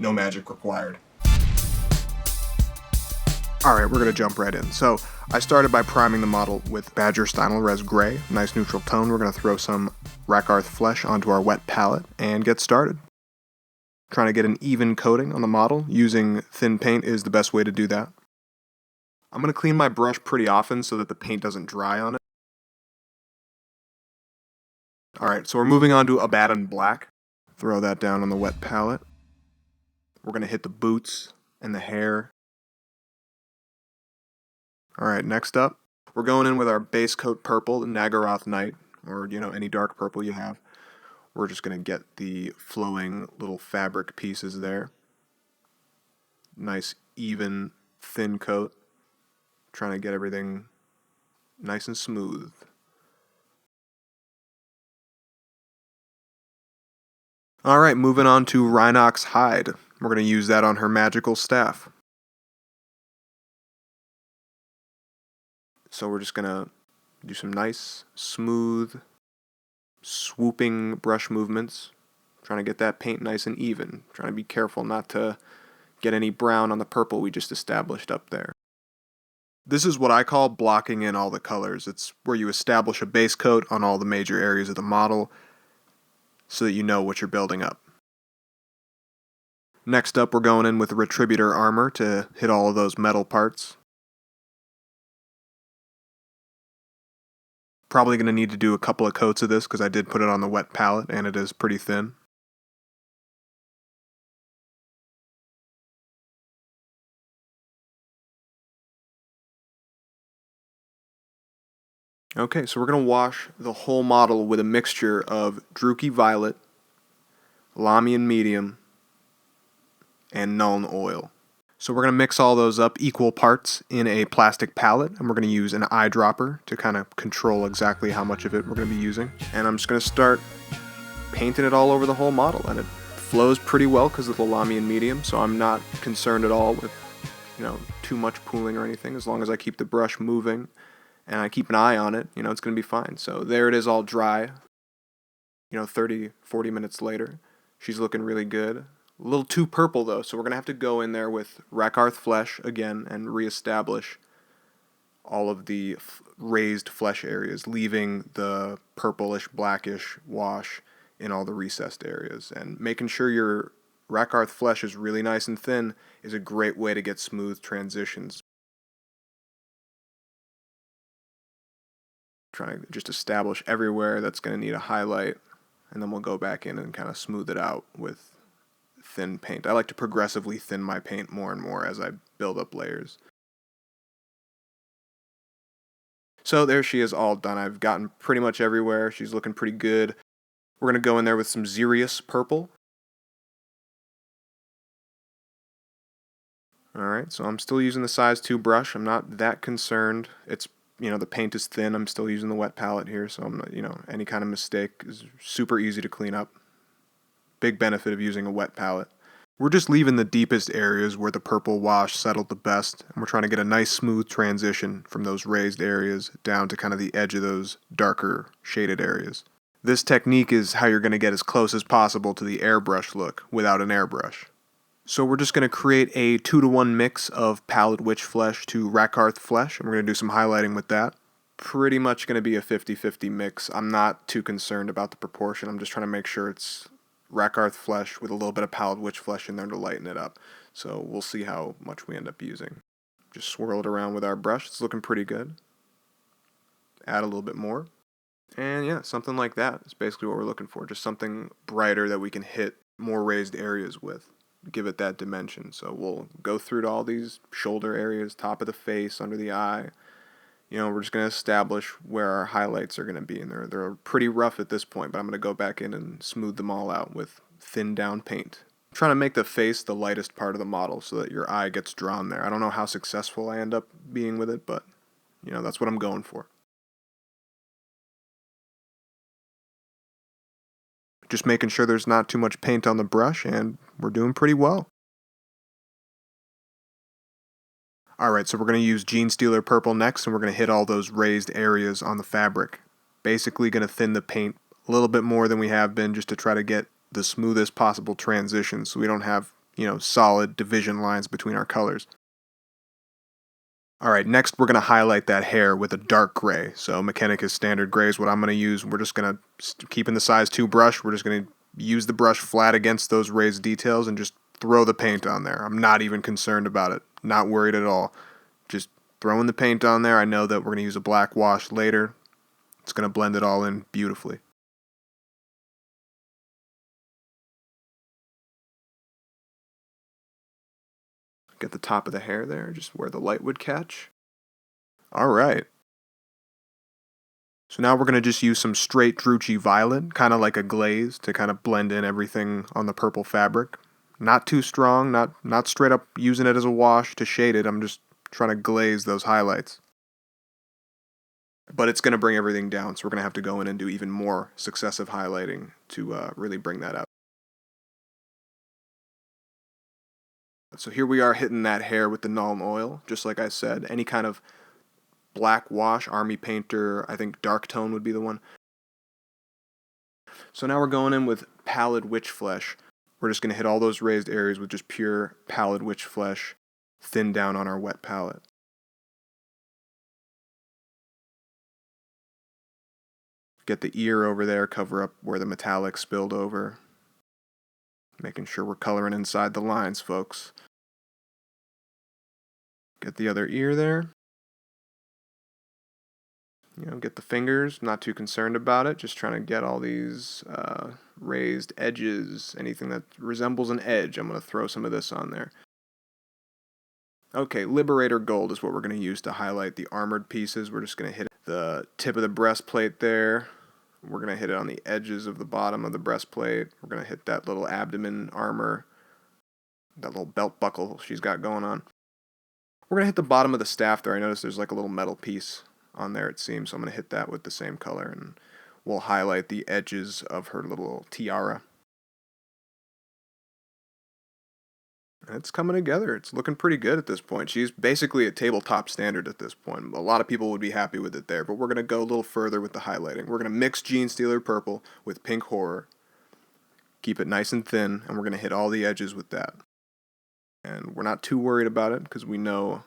No magic required. Alright, we're going to jump right in. So, I started by priming the model with Badger Stynel Res Gray, nice neutral tone. We're going to throw some Rakarth Flesh onto our wet palette and get started. Trying to get an even coating on the model, using thin paint is the best way to do that. I'm going to clean my brush pretty often so that the paint doesn't dry on it. Alright, so we're moving on to Abaddon Black. Throw that down on the wet palette. We're going to hit the boots and the hair. Alright, next up, we're going in with our base coat purple, the Nagaroth Knight, or, any dark purple you have. We're just going to get the flowing little fabric pieces there. Nice, even, thin coat. Trying to get everything nice and smooth. Alright, moving on to Rhinox Hide. We're going to use that on her magical staff. So we're just going to do some nice, smooth, swooping brush movements. Trying to get that paint nice and even. Trying to be careful not to get any brown on the purple we just established up there. This is what I call blocking in all the colors. It's where you establish a base coat on all the major areas of the model so that you know what you're building up. Next up, we're going in with Retributor Armor to hit all of those metal parts. Probably going to need to do a couple of coats of this because I did put it on the wet palette and it is pretty thin. Okay, so we're going to wash the whole model with a mixture of Druchii Violet, Lahmian Medium, and Nuln Oil. So we're going to mix all those up equal parts in a plastic palette, and we're going to use an eyedropper to kind of control exactly how much of it we're going to be using. And I'm just going to start painting it all over the whole model, and it flows pretty well because of the Lahmian Medium, so I'm not concerned at all with, too much pooling or anything. As long as I keep the brush moving and I keep an eye on it, it's going to be fine. So there it is, all dry. 30, 40 minutes later. She's looking really good. A little too purple though, so we're going to have to go in there with Rakarth Flesh again and reestablish all of the raised flesh areas, leaving the purplish, blackish wash in all the recessed areas. And making sure your Rakarth Flesh is really nice and thin is a great way to get smooth transitions. Trying to just establish everywhere that's going to need a highlight, and then we'll go back in and kind of smooth it out with thin paint. I like to progressively thin my paint more and more as I build up layers. So there she is, all done. I've gotten pretty much everywhere. She's looking pretty good. We're going to go in there with some Xerius Purple. Alright, so I'm still using the size 2 brush. I'm not that concerned. It's, the paint is thin. I'm still using the wet palette here, so I'm not, any kind of mistake is super easy to clean up. Big benefit of using a wet palette. We're just leaving the deepest areas where the purple wash settled the best, and we're trying to get a nice smooth transition from those raised areas down to kind of the edge of those darker shaded areas. This technique is how you're going to get as close as possible to the airbrush look without an airbrush. So we're just going to create a 2-to-1 mix of Pallid Witch Flesh to Rakarth Flesh, and we're going to do some highlighting with that. Pretty much going to be a 50-50 mix. I'm not too concerned about the proportion. I'm just trying to make sure it's Rakarth Flesh with a little bit of Pallid Witch Flesh in there to lighten it up. So we'll see how much we end up using. Just swirl it around with our brush. It's looking pretty good. Add a little bit more. And yeah, something like that is basically what we're looking for. Just something brighter that we can hit more raised areas with. Give it that dimension. So we'll go through to all these shoulder areas, top of the face, under the eye. We're just going to establish where our highlights are going to be. And they're pretty rough at this point, but I'm going to go back in and smooth them all out with thinned down paint. I'm trying to make the face the lightest part of the model so that your eye gets drawn there. I don't know how successful I end up being with it, but, that's what I'm going for. Just making sure there's not too much paint on the brush, and we're doing pretty well. Alright, so we're going to use Genestealer Purple next, and we're going to hit all those raised areas on the fabric. Basically going to thin the paint a little bit more than we have been, just to try to get the smoothest possible transition so we don't have solid division lines between our colors. All right, next we're going to highlight that hair with a dark gray. So Mechanicus standard gray is what I'm going to use. We're just going to, keep in the size 2 brush, we're just going to use the brush flat against those raised details and just throw the paint on there. I'm not even concerned about it. Not worried at all. Just throwing the paint on there. I know that we're going to use a black wash later. It's going to blend it all in beautifully. Get the top of the hair there, just where the light would catch. All right. So now we're going to just use some straight Druchii Violet, kind of like a glaze, to kind of blend in everything on the purple fabric. Not too strong, not straight up using it as a wash to shade it. I'm just trying to glaze those highlights. But it's going to bring everything down, so we're going to have to go in and do even more successive highlighting to really bring that out. So here we are hitting that hair with the Nuln Oil, just like I said. Any kind of black wash, Army Painter, I think Dark Tone would be the one. So now we're going in with Pallid Witch Flesh. We're just going to hit all those raised areas with just pure Pallid Witch Flesh, thin down on our wet palette. Get the ear over there, cover up where the metallic spilled over. Making sure we're coloring inside the lines, folks. Get the other ear there. Get the fingers, not too concerned about it, just trying to get all these raised edges, anything that resembles an edge. I'm going to throw some of this on there. Okay, Liberator Gold is what we're going to use to highlight the armored pieces. We're just going to hit the tip of the breastplate there. We're going to hit it on the edges of the bottom of the breastplate. We're going to hit that little abdomen armor, that little belt buckle she's got going on. We're going to hit the bottom of the staff there. I noticed there's like a little metal piece on there, it seems, so I'm going to hit that with the same color, and we'll highlight the edges of her little tiara. It's coming together. It's looking pretty good at this point. She's basically a tabletop standard at this point. A lot of people would be happy with it there, but we're going to go a little further with the highlighting. We're going to mix Genestealer Purple with Pink Horror, keep it nice and thin, and we're going to hit all the edges with that. And we're not too worried about it because we know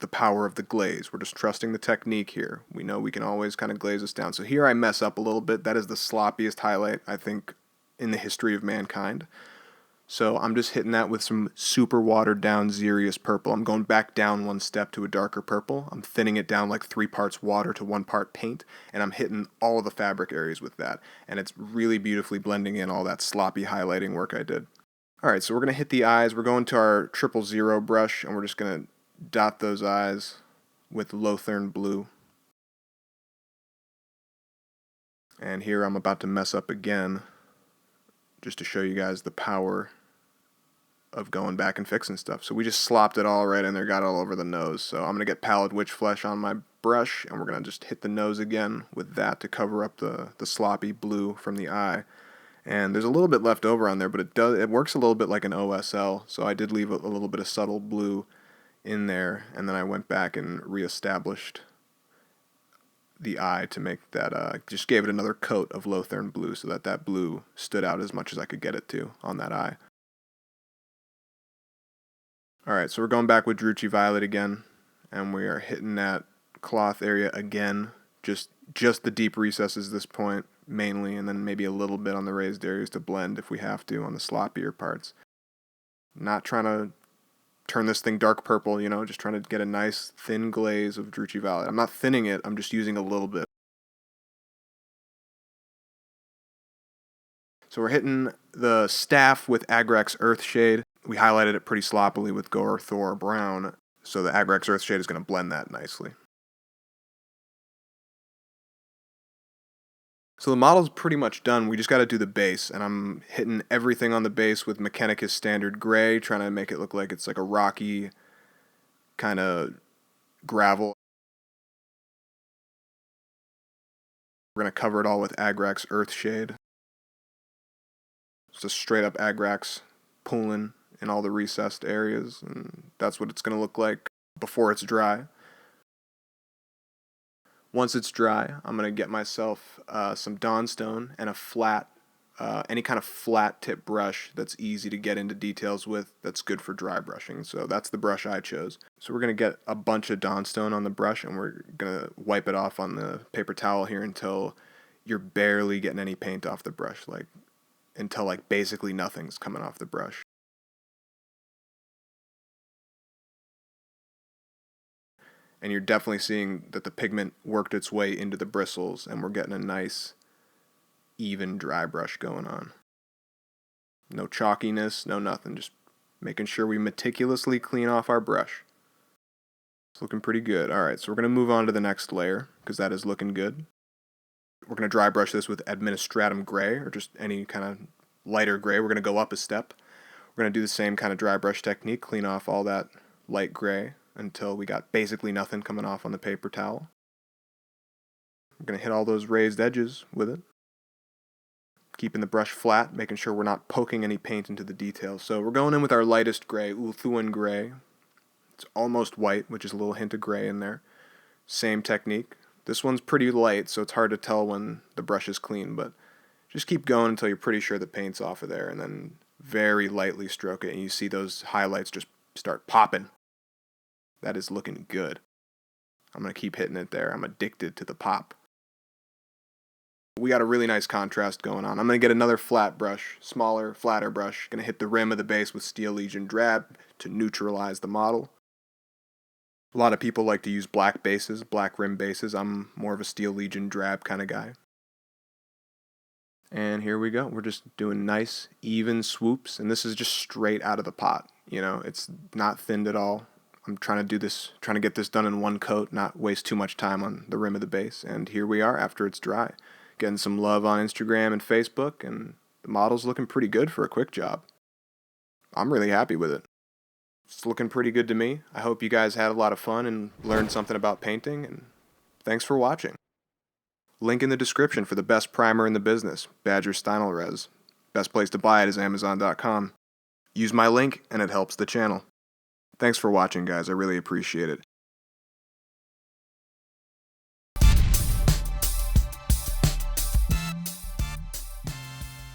the power of the glaze. We're just trusting the technique here. We know we can always kind of glaze this down. So here I mess up a little bit. That is the sloppiest highlight, I think, in the history of mankind. So I'm just hitting that with some super watered down Xerius purple. I'm going back down one step to a darker purple. I'm thinning it down like 3 parts water to 1 part paint, and I'm hitting all of the fabric areas with that. And it's really beautifully blending in all that sloppy highlighting work I did. Alright, so we're going to hit the eyes. We're going to our 000 brush, and we're just going to dot those eyes with Lothern Blue. And here I'm about to mess up again, just to show you guys the power of going back and fixing stuff. So we just slopped it all right in there, got it all over the nose. So I'm going to get Pallid Witch Flesh on my brush, and we're going to just hit the nose again with that to cover up the sloppy blue from the eye. And there's a little bit left over on there, but it works a little bit like an OSL, so I did leave a little bit of subtle blue in there, and then I went back and reestablished the eye to make that, just gave it another coat of Lothern Blue so that blue stood out as much as I could get it to on that eye. Alright, so we're going back with Druchii Violet again, and we are hitting that cloth area again, just the deep recesses at this point, mainly, and then maybe a little bit on the raised areas to blend if we have to on the sloppier parts. Not trying to turn this thing dark purple, just trying to get a nice thin glaze of Druchii Violet. I'm not thinning it, I'm just using a little bit. So we're hitting the staff with Agrax Earthshade. We highlighted it pretty sloppily with Gorthor Brown, so the Agrax Earthshade is going to blend that nicely. So the model's pretty much done. We just got to do the base, and I'm hitting everything on the base with Mechanicus Standard Gray, trying to make it look like it's like a rocky kind of gravel. We're going to cover it all with Agrax Earthshade. It's just straight up Agrax pooling in all the recessed areas, and that's what it's going to look like before it's dry. Once it's dry, I'm going to get myself some Dawnstone and a flat any kind of flat tip brush that's easy to get into details with, that's good for dry brushing. So that's the brush I chose. So we're going to get a bunch of Dawnstone on the brush, and we're going to wipe it off on the paper towel here until you're barely getting any paint off the brush, until basically nothing's coming off the brush. And you're definitely seeing that the pigment worked its way into the bristles, and we're getting a nice even dry brush going on. No chalkiness, no nothing, just making sure we meticulously clean off our brush. It's looking pretty good. Alright, so we're going to move on to the next layer, because that is looking good. We're going to dry brush this with Administratum Gray, or just any kind of lighter gray. We're going to go up a step. We're going to do the same kind of dry brush technique, clean off all that light gray until we got basically nothing coming off on the paper towel. We're going to hit all those raised edges with it, keeping the brush flat, making sure we're not poking any paint into the details. So we're going in with our lightest gray, Ulthuan Gray. It's almost white, which is a little hint of gray in there. Same technique. This one's pretty light, so it's hard to tell when the brush is clean, but just keep going until you're pretty sure the paint's off of there, and then very lightly stroke it, and you see those highlights just start popping. That is looking good. I'm going to keep hitting it there. I'm addicted to the pop. We got a really nice contrast going on. I'm going to get another flat brush, smaller, flatter brush. Going to hit the rim of the base with Steel Legion Drab to neutralize the model. A lot of people like to use black bases, black rim bases. I'm more of a Steel Legion Drab kind of guy. And here we go. We're just doing nice, even swoops, and this is just straight out of the pot. It's not thinned at all. I'm trying to get this done in one coat, not waste too much time on the rim of the base. And here we are after it's dry. Getting some love on Instagram and Facebook, and the model's looking pretty good for a quick job. I'm really happy with it. It's looking pretty good to me. I hope you guys had a lot of fun and learned something about painting, and thanks for watching. Link in the description for the best primer in the business, Badger Stynylrez. Best place to buy it is Amazon.com. Use my link and it helps the channel. Thanks for watching, guys. I really appreciate it.